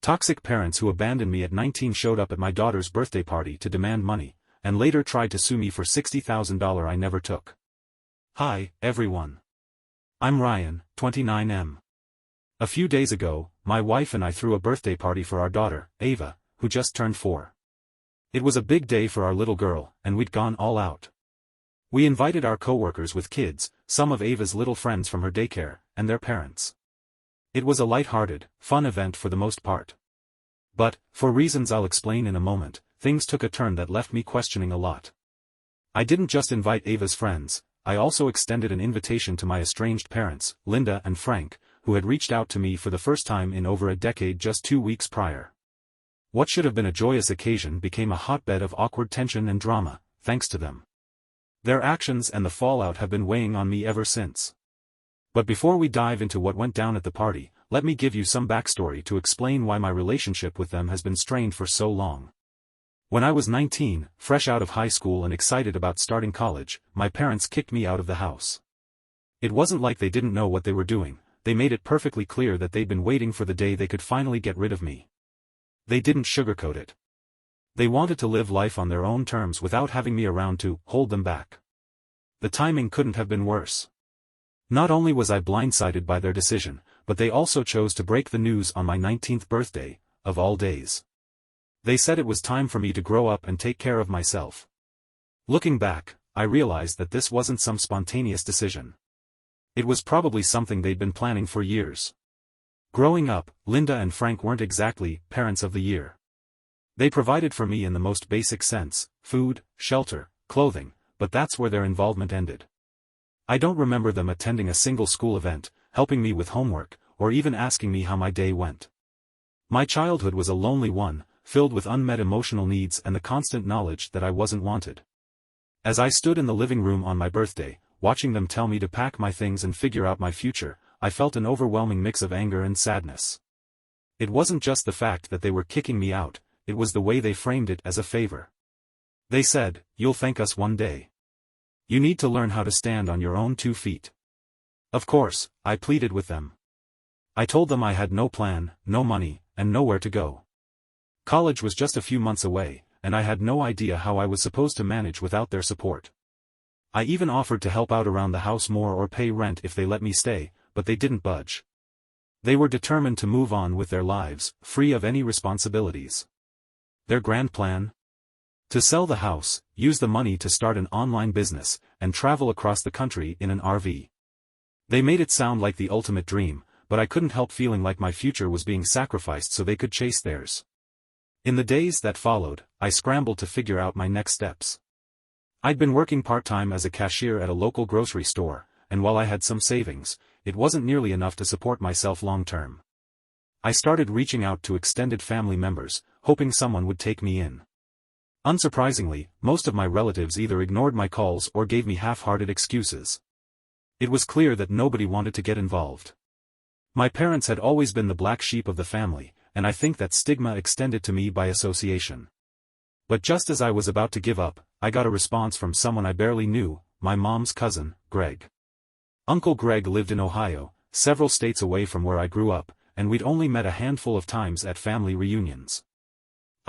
Toxic parents who abandoned me at 19 showed up at my daughter's birthday party to demand money, and later tried to sue me for $60,000 I never took. Hi, everyone. I'm Ryan, 29M. A few days ago, my wife and I threw a birthday party for our daughter, Ava, who just turned 4. It was a big day for our little girl, and we'd gone all out. We invited our coworkers with kids, some of Ava's little friends from her daycare, and their parents. It was a light-hearted, fun event for the most part. But, for reasons I'll explain in a moment, things took a turn that left me questioning a lot. I didn't just invite Ava's friends, I also extended an invitation to my estranged parents, Linda and Frank, who had reached out to me for the first time in over a decade just 2 weeks prior. What should have been a joyous occasion became a hotbed of awkward tension and drama, thanks to them. Their actions and the fallout have been weighing on me ever since. But before we dive into what went down at the party, let me give you some backstory to explain why my relationship with them has been strained for so long. When I was 19, fresh out of high school and excited about starting college, my parents kicked me out of the house. It wasn't like they didn't know what they were doing, they made it perfectly clear that they'd been waiting for the day they could finally get rid of me. They didn't sugarcoat it. They wanted to live life on their own terms without having me around to hold them back. The timing couldn't have been worse. Not only was I blindsided by their decision, but they also chose to break the news on my 19th birthday, of all days. They said it was time for me to grow up and take care of myself. Looking back, I realized that this wasn't some spontaneous decision. It was probably something they'd been planning for years. Growing up, Linda and Frank weren't exactly parents of the year. They provided for me in the most basic sense, food, shelter, clothing, but that's where their involvement ended. I don't remember them attending a single school event, helping me with homework, or even asking me how my day went. My childhood was a lonely one, filled with unmet emotional needs and the constant knowledge that I wasn't wanted. As I stood in the living room on my birthday, watching them tell me to pack my things and figure out my future, I felt an overwhelming mix of anger and sadness. It wasn't just the fact that they were kicking me out, it was the way they framed it as a favor. They said, "You'll thank us one day. You need to learn how to stand on your own 2 feet." Of course, I pleaded with them. I told them I had no plan, no money, and nowhere to go. College was just a few months away, and I had no idea how I was supposed to manage without their support. I even offered to help out around the house more or pay rent if they let me stay, but they didn't budge. They were determined to move on with their lives, free of any responsibilities. Their grand plan? To sell the house, use the money to start an online business, and travel across the country in an RV. They made it sound like the ultimate dream, but I couldn't help feeling like my future was being sacrificed so they could chase theirs. In the days that followed, I scrambled to figure out my next steps. I'd been working part-time as a cashier at a local grocery store, and while I had some savings, it wasn't nearly enough to support myself long-term. I started reaching out to extended family members, hoping someone would take me in. Unsurprisingly, most of my relatives either ignored my calls or gave me half-hearted excuses. It was clear that nobody wanted to get involved. My parents had always been the black sheep of the family, and I think that stigma extended to me by association. But just as I was about to give up, I got a response from someone I barely knew, my mom's cousin, Greg. Uncle Greg lived in Ohio, several states away from where I grew up, and we'd only met a handful of times at family reunions.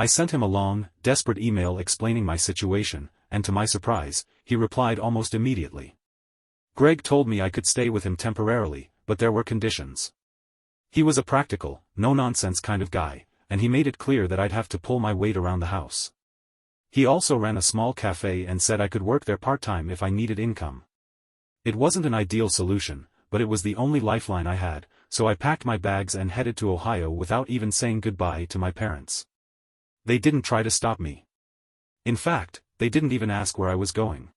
I sent him a long, desperate email explaining my situation, and to my surprise, he replied almost immediately. Greg told me I could stay with him temporarily, but there were conditions. He was a practical, no-nonsense kind of guy, and he made it clear that I'd have to pull my weight around the house. He also ran a small cafe and said I could work there part-time if I needed income. It wasn't an ideal solution, but it was the only lifeline I had, so I packed my bags and headed to Ohio without even saying goodbye to my parents. They didn't try to stop me. In fact, they didn't even ask where I was going.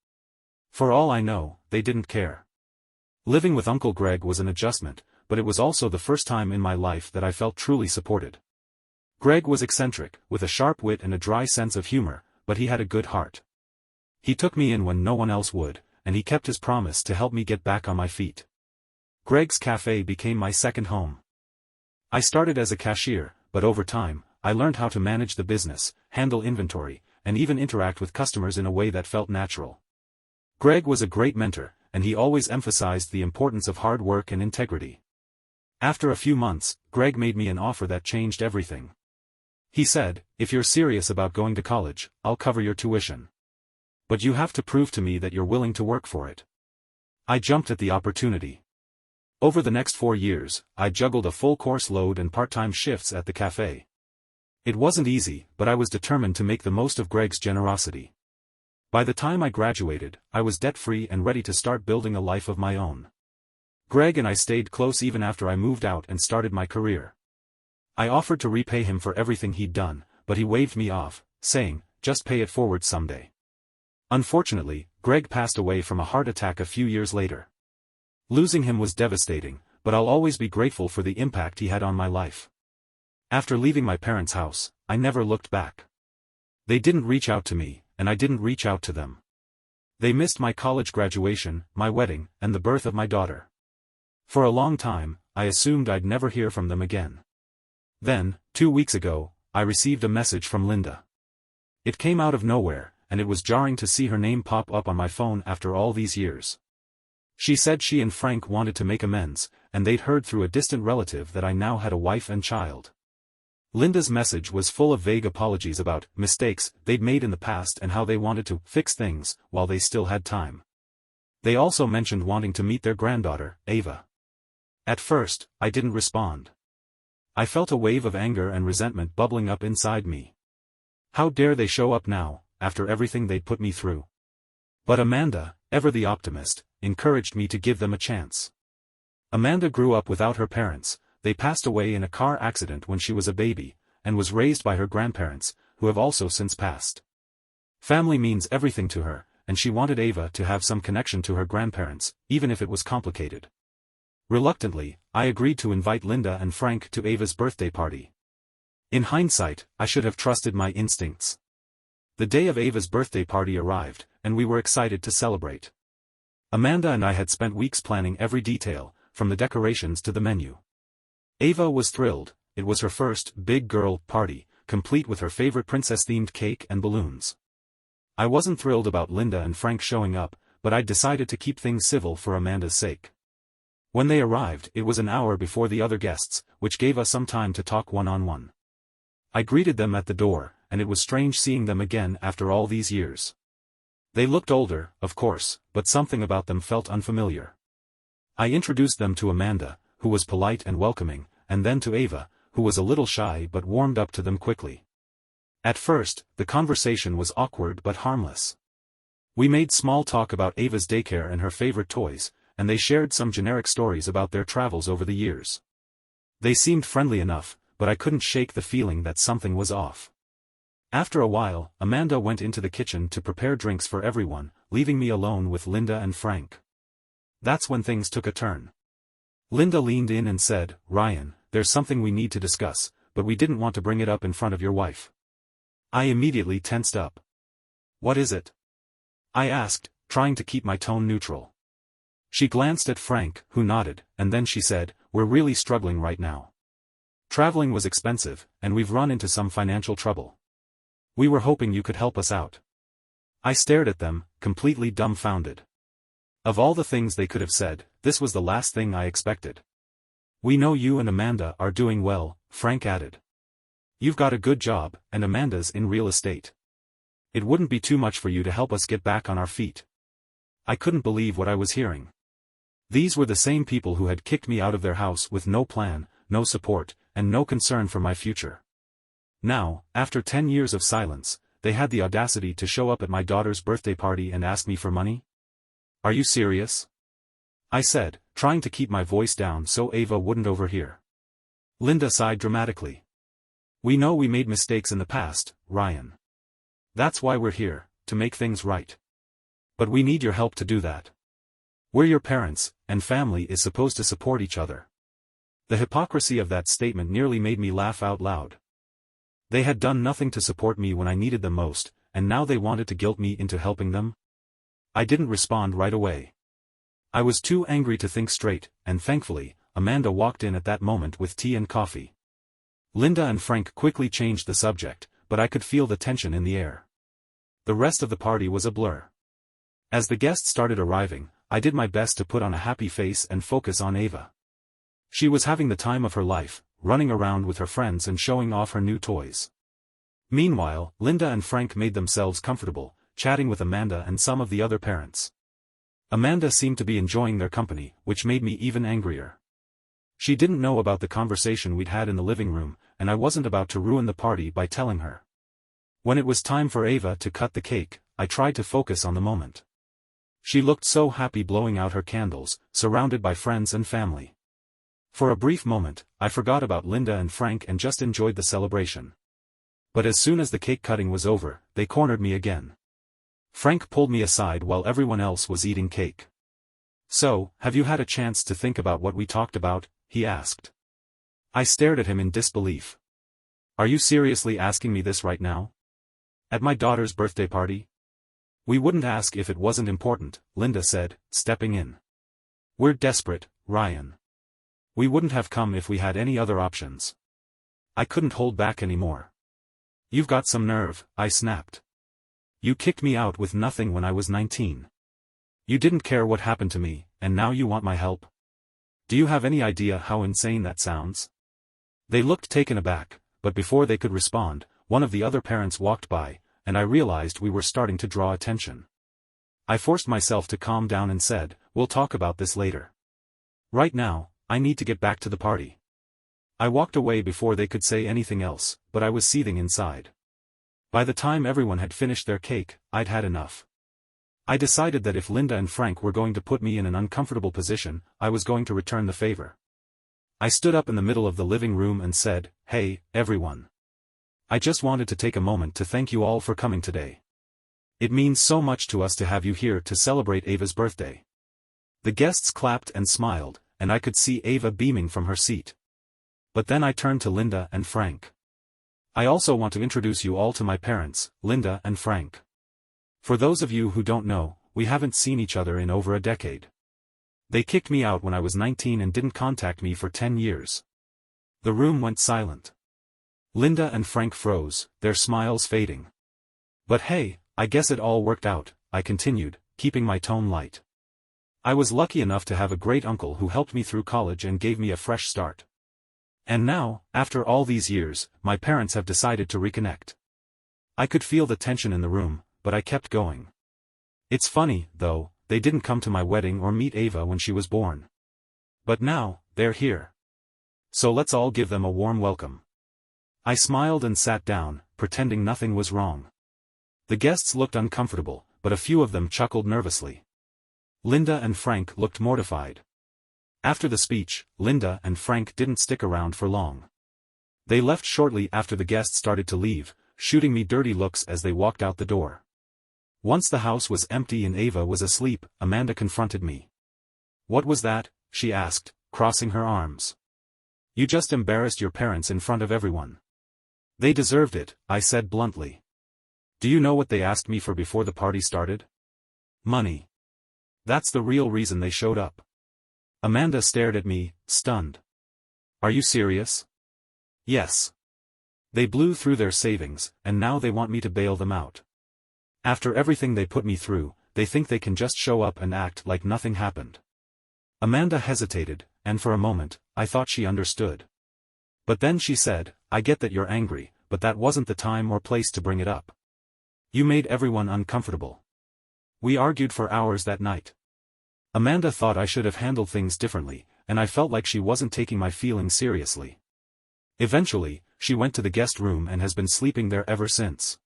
For all I know, they didn't care. Living with Uncle Greg was an adjustment, but it was also the first time in my life that I felt truly supported. Greg was eccentric, with a sharp wit and a dry sense of humor, but he had a good heart. He took me in when no one else would, and he kept his promise to help me get back on my feet. Greg's Cafe became my second home. I started as a cashier, but over time, I learned how to manage the business, handle inventory, and even interact with customers in a way that felt natural. Greg was a great mentor, and he always emphasized the importance of hard work and integrity. After a few months, Greg made me an offer that changed everything. He said, "If you're serious about going to college, I'll cover your tuition. But you have to prove to me that you're willing to work for it." I jumped at the opportunity. Over the next 4 years, I juggled a full course load and part-time shifts at the cafe. It wasn't easy, but I was determined to make the most of Greg's generosity. By the time I graduated, I was debt-free and ready to start building a life of my own. Greg and I stayed close even after I moved out and started my career. I offered to repay him for everything he'd done, but he waved me off, saying, "Just pay it forward someday." Unfortunately, Greg passed away from a heart attack a few years later. Losing him was devastating, but I'll always be grateful for the impact he had on my life. After leaving my parents' house, I never looked back. They didn't reach out to me, and I didn't reach out to them. They missed my college graduation, my wedding, and the birth of my daughter. For a long time, I assumed I'd never hear from them again. Then, 2 weeks ago, I received a message from Linda. It came out of nowhere, and it was jarring to see her name pop up on my phone after all these years. She said she and Frank wanted to make amends, and they'd heard through a distant relative that I now had a wife and child. Linda's message was full of vague apologies about mistakes they'd made in the past and how they wanted to fix things while they still had time. They also mentioned wanting to meet their granddaughter, Ava. At first, I didn't respond. I felt a wave of anger and resentment bubbling up inside me. How dare they show up now, after everything they'd put me through? But Amanda, ever the optimist, encouraged me to give them a chance. Amanda grew up without her parents. They passed away in a car accident when she was a baby, and was raised by her grandparents, who have also since passed. Family means everything to her, and she wanted Ava to have some connection to her grandparents, even if it was complicated. Reluctantly, I agreed to invite Linda and Frank to Ava's birthday party. In hindsight, I should have trusted my instincts. The day of Ava's birthday party arrived, and we were excited to celebrate. Amanda and I had spent weeks planning every detail, from the decorations to the menu. Ava was thrilled. It was her first big girl party, complete with her favorite princess-themed cake and balloons. I wasn't thrilled about Linda and Frank showing up, but I'd decided to keep things civil for Amanda's sake. When they arrived, it was an hour before the other guests, which gave us some time to talk one-on-one. I greeted them at the door, and it was strange seeing them again after all these years. They looked older, of course, but something about them felt unfamiliar. I introduced them to Amanda, who was polite and welcoming, and then to Ava, who was a little shy but warmed up to them quickly. At first, the conversation was awkward but harmless. We made small talk about Ava's daycare and her favorite toys, and they shared some generic stories about their travels over the years. They seemed friendly enough, but I couldn't shake the feeling that something was off. After a while, Amanda went into the kitchen to prepare drinks for everyone, leaving me alone with Linda and Frank. That's when things took a turn. Linda leaned in and said, "Ryan, there's something we need to discuss, but we didn't want to bring it up in front of your wife." I immediately tensed up. "What is it?" I asked, trying to keep my tone neutral. She glanced at Frank, who nodded, and then she said, "We're really struggling right now. Traveling was expensive, and we've run into some financial trouble. We were hoping you could help us out." I stared at them, completely dumbfounded. Of all the things they could have said, this was the last thing I expected. "We know you and Amanda are doing well," Frank added. "You've got a good job, and Amanda's in real estate. It wouldn't be too much for you to help us get back on our feet." I couldn't believe what I was hearing. These were the same people who had kicked me out of their house with no plan, no support, and no concern for my future. Now, after 10 years of silence, they had the audacity to show up at my daughter's birthday party and ask me for money? "Are you serious?" I said, trying to keep my voice down so Ava wouldn't overhear. Linda sighed dramatically. "We know we made mistakes in the past, Ryan. That's why we're here, to make things right. But we need your help to do that. We're your parents, and family is supposed to support each other." The hypocrisy of that statement nearly made me laugh out loud. They had done nothing to support me when I needed them most, and now they wanted to guilt me into helping them? I didn't respond right away. I was too angry to think straight, and thankfully, Amanda walked in at that moment with tea and coffee. Linda and Frank quickly changed the subject, but I could feel the tension in the air. The rest of the party was a blur. As the guests started arriving, I did my best to put on a happy face and focus on Ava. She was having the time of her life, running around with her friends and showing off her new toys. Meanwhile, Linda and Frank made themselves comfortable, chatting with Amanda and some of the other parents. Amanda seemed to be enjoying their company, which made me even angrier. She didn't know about the conversation we'd had in the living room, and I wasn't about to ruin the party by telling her. When it was time for Ava to cut the cake, I tried to focus on the moment. She looked so happy blowing out her candles, surrounded by friends and family. For a brief moment, I forgot about Linda and Frank and just enjoyed the celebration. But as soon as the cake cutting was over, they cornered me again. Frank pulled me aside while everyone else was eating cake. "So, have you had a chance to think about what we talked about?" he asked. I stared at him in disbelief. "Are you seriously asking me this right now? At my daughter's birthday party?" "We wouldn't ask if it wasn't important," Linda said, stepping in. "We're desperate, Ryan. We wouldn't have come if we had any other options." I couldn't hold back anymore. "You've got some nerve," I snapped. "You kicked me out with nothing when I was 19. You didn't care what happened to me, and now you want my help? Do you have any idea how insane that sounds?" They looked taken aback, but before they could respond, one of the other parents walked by, and I realized we were starting to draw attention. I forced myself to calm down and said, "We'll talk about this later. Right now, I need to get back to the party." I walked away before they could say anything else, but I was seething inside. By the time everyone had finished their cake, I'd had enough. I decided that if Linda and Frank were going to put me in an uncomfortable position, I was going to return the favor. I stood up in the middle of the living room and said, "Hey, everyone. I just wanted to take a moment to thank you all for coming today. It means so much to us to have you here to celebrate Ava's birthday." The guests clapped and smiled, and I could see Ava beaming from her seat. But then I turned to Linda and Frank. "I also want to introduce you all to my parents, Linda and Frank. For those of you who don't know, we haven't seen each other in over a decade. They kicked me out when I was 19 and didn't contact me for 10 years. The room went silent. Linda and Frank froze, their smiles fading. "But hey, I guess it all worked out," I continued, keeping my tone light. "I was lucky enough to have a great uncle who helped me through college and gave me a fresh start. And now, after all these years, my parents have decided to reconnect." I could feel the tension in the room, but I kept going. It's funny, though, they didn't come to my wedding or meet Ava when she was born. But now, they're here. So let's all give them a warm welcome. I smiled and sat down, pretending nothing was wrong. The guests looked uncomfortable, but a few of them chuckled nervously. Linda and Frank looked mortified. After the speech, Linda and Frank didn't stick around for long. They left shortly after the guests started to leave, shooting me dirty looks as they walked out the door. Once the house was empty and Ava was asleep, Amanda confronted me. "What was that?" she asked, crossing her arms. "You just embarrassed your parents in front of everyone." "They deserved it," I said bluntly. "Do you know what they asked me for before the party started? Money. That's the real reason they showed up." Amanda stared at me, stunned. "Are you serious?" "Yes. They blew through their savings, and now they want me to bail them out. After everything they put me through, they think they can just show up and act like nothing happened." Amanda hesitated, and for a moment, I thought she understood. But then she said, "I get that you're angry, but that wasn't the time or place to bring it up. You made everyone uncomfortable. We argued for hours that night." Amanda thought I should have handled things differently, and I felt like she wasn't taking my feelings seriously. Eventually, she went to the guest room and has been sleeping there ever since.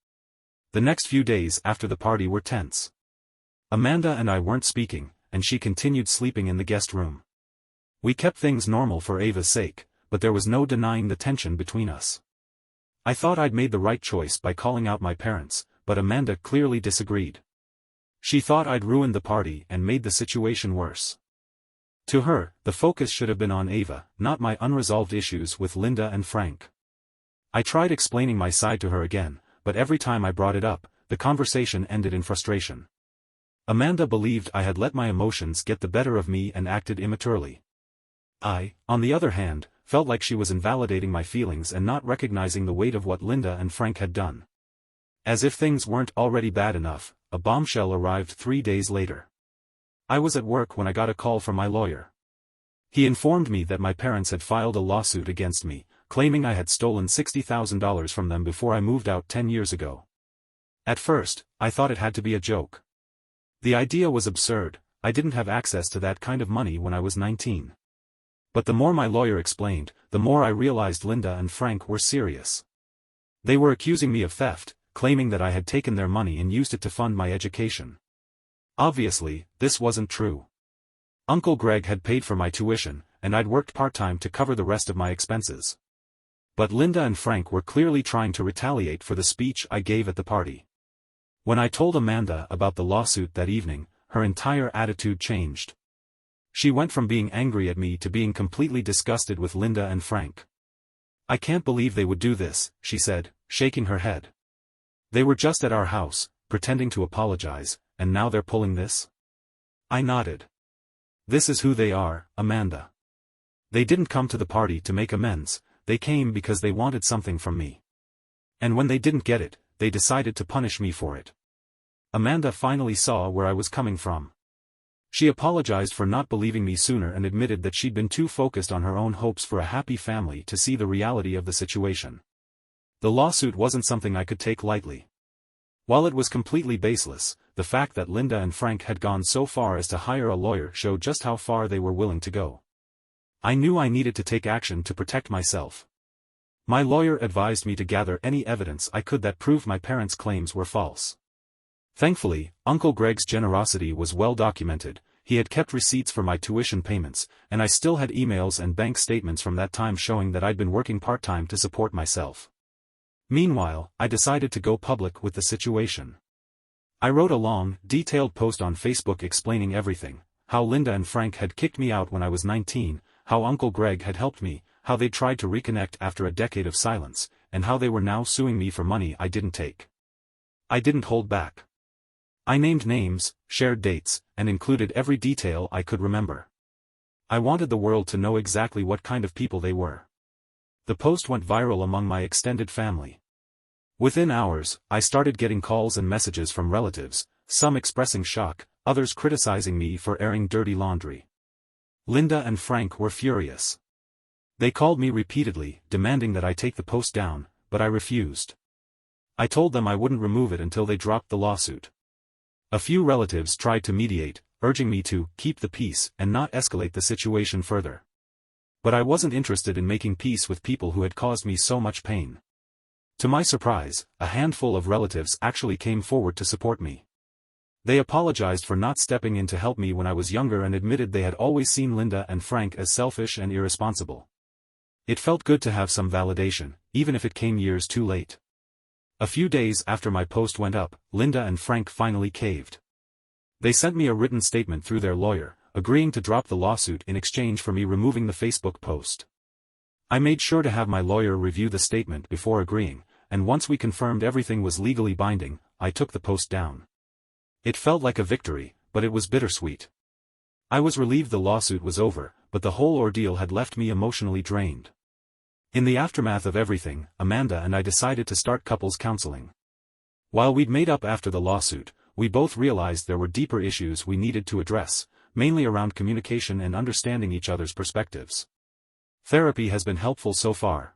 The next few days after the party were tense. Amanda and I weren't speaking, and she continued sleeping in the guest room. We kept things normal for Ava's sake, but there was no denying the tension between us. I thought I'd made the right choice by calling out my parents, but Amanda clearly disagreed. She thought I'd ruined the party and made the situation worse. To her, the focus should have been on Ava, not my unresolved issues with Linda and Frank. I tried explaining my side to her again, but every time I brought it up, the conversation ended in frustration. Amanda believed I had let my emotions get the better of me and acted immaturely. I, on the other hand, felt like she was invalidating my feelings and not recognizing the weight of what Linda and Frank had done. As if things weren't already bad enough, a bombshell arrived 3 days later. I was at work when I got a call from my lawyer. He informed me that my parents had filed a lawsuit against me, claiming I had stolen $60,000 from them before I moved out 10 years ago. At first, I thought it had to be a joke. The idea was absurd. I didn't have access to that kind of money when I was 19. But the more my lawyer explained, the more I realized Linda and Frank were serious. They were accusing me of theft, claiming that I had taken their money and used it to fund my education. Obviously, this wasn't true. Uncle Greg had paid for my tuition, and I'd worked part-time to cover the rest of my expenses. But Linda and Frank were clearly trying to retaliate for the speech I gave at the party. When I told Amanda about the lawsuit that evening, her entire attitude changed. She went from being angry at me to being completely disgusted with Linda and Frank. "I can't believe they would do this," she said, shaking her head. "They were just at our house, pretending to apologize, and now they're pulling this?" I nodded. "This is who they are, Amanda. They didn't come to the party to make amends, they came because they wanted something from me. And when they didn't get it, they decided to punish me for it." Amanda finally saw where I was coming from. She apologized for not believing me sooner and admitted that she'd been too focused on her own hopes for a happy family to see the reality of the situation. The lawsuit wasn't something I could take lightly. While it was completely baseless, the fact that Linda and Frank had gone so far as to hire a lawyer showed just how far they were willing to go. I knew I needed to take action to protect myself. My lawyer advised me to gather any evidence I could that proved my parents' claims were false. Thankfully, Uncle Greg's generosity was well documented. He had kept receipts for my tuition payments, and I still had emails and bank statements from that time showing that I'd been working part-time to support myself. Meanwhile, I decided to go public with the situation. I wrote a long, detailed post on Facebook explaining everything: how Linda and Frank had kicked me out when I was 19, how Uncle Greg had helped me, how they tried to reconnect after a decade of silence, and how they were now suing me for money I didn't take. I didn't hold back. I named names, shared dates, and included every detail I could remember. I wanted the world to know exactly what kind of people they were. The post went viral among my extended family. Within hours, I started getting calls and messages from relatives, some expressing shock, others criticizing me for airing dirty laundry. Linda and Frank were furious. They called me repeatedly, demanding that I take the post down, but I refused. I told them I wouldn't remove it until they dropped the lawsuit. A few relatives tried to mediate, urging me to keep the peace and not escalate the situation further. But I wasn't interested in making peace with people who had caused me so much pain. To my surprise, a handful of relatives actually came forward to support me. They apologized for not stepping in to help me when I was younger and admitted they had always seen Linda and Frank as selfish and irresponsible. It felt good to have some validation, even if it came years too late. A few days after my post went up, Linda and Frank finally caved. They sent me a written statement through their lawyer, agreeing to drop the lawsuit in exchange for me removing the Facebook post. I made sure to have my lawyer review the statement before agreeing, and once we confirmed everything was legally binding, I took the post down. It felt like a victory, but it was bittersweet. I was relieved the lawsuit was over, but the whole ordeal had left me emotionally drained. In the aftermath of everything, Amanda and I decided to start couples counseling. While we'd made up after the lawsuit, we both realized there were deeper issues we needed to address, mainly around communication and understanding each other's perspectives. Therapy has been helpful so far.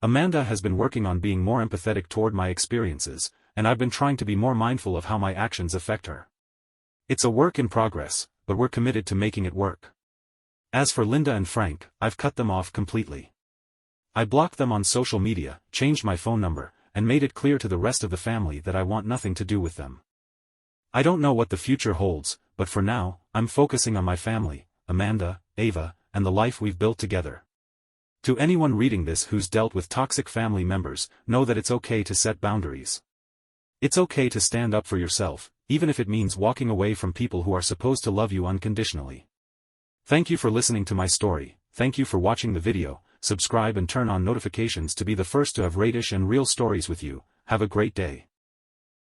Amanda has been working on being more empathetic toward my experiences, and I've been trying to be more mindful of how my actions affect her. It's a work in progress, but we're committed to making it work. As for Linda and Frank, I've cut them off completely. I blocked them on social media, changed my phone number, and made it clear to the rest of the family that I want nothing to do with them. I don't know what the future holds, but for now, I'm focusing on my family, Amanda, Ava, and the life we've built together. To anyone reading this who's dealt with toxic family members, know that it's okay to set boundaries. It's okay to stand up for yourself, even if it means walking away from people who are supposed to love you unconditionally. Thank you for listening to my story, thank you for watching the video. Subscribe and turn on notifications to be the first to have Radish and real stories with you. Have a great day.